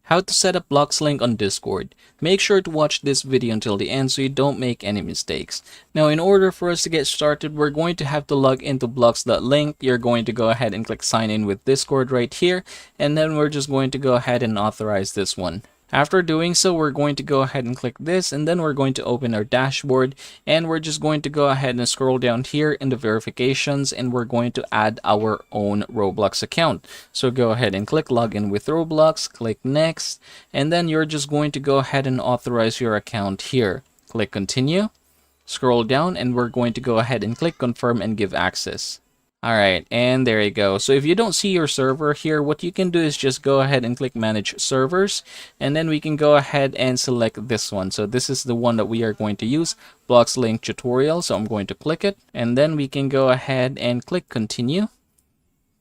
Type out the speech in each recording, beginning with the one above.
How to set up Bloxlink on Discord. Make sure to watch this video until the end so you don't make any mistakes. Now, in order for us to get started, we're going to have to log into blox.link. You're going to go ahead and click sign in with Discord right here, and then we're just going to go ahead and authorize this one. After doing so, we're going to go ahead and click this, and then we're going to open our dashboard, and we're just going to go ahead and scroll down here in the verifications, and we're going to add our own Roblox account. So go ahead and click login with Roblox, click next, and then you're just going to go ahead and authorize your account here. Click continue, scroll down, and we're going to go ahead and click confirm and give access. Alright, and there you go. So if you don't see your server here, what you can do is just go ahead and click manage servers, and then we can go ahead and select this one. So this is the one that we are going to use, Bloxlink tutorial. So I'm going to click it, and then we can go ahead and click continue,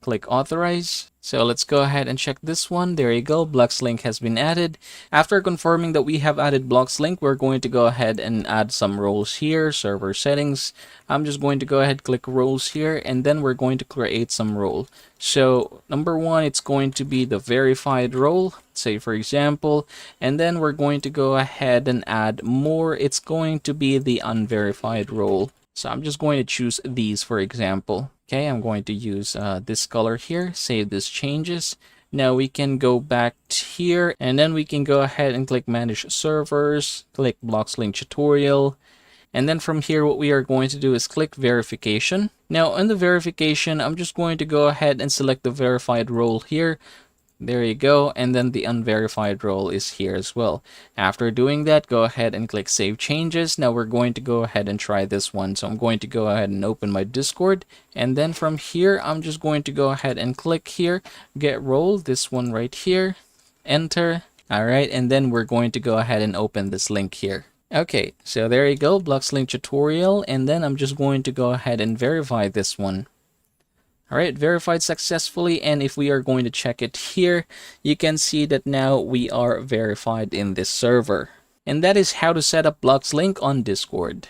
click authorize. So let's go ahead and check this one. There you go, Bloxlink has been added. After confirming that we have added Bloxlink, we're going to go ahead and add some roles here, server settings. I'm just going to go ahead, click roles here, and then we're going to create some role. So number one, it's going to be the verified role, say for example, and then we're going to go ahead and add more. It's going to be the unverified role. So I'm just going to choose these, for example. Okay, I'm going to use this color here, save this changes. Now we can go back here, and then we can go ahead and click manage servers, click Bloxlink tutorial. And then from here, what we are going to do is click verification. Now on the verification, I'm just going to go ahead and select the verified role here. There you go, and then the unverified role is here as well. After doing that, go ahead and click save changes. Now we're going to go ahead and try this one. So I'm going to go ahead and open my Discord, and then from here I'm just going to go ahead and click here, get role, this one right here, enter. Alright, and then we're going to go ahead and open this link here. Okay, so there you go, Bloxlink tutorial, and then I'm just going to go ahead and verify this one. Alright, verified successfully, and if we are going to check it here, you can see that now we are verified in this server. And that is how to set up Bloxlink on Discord.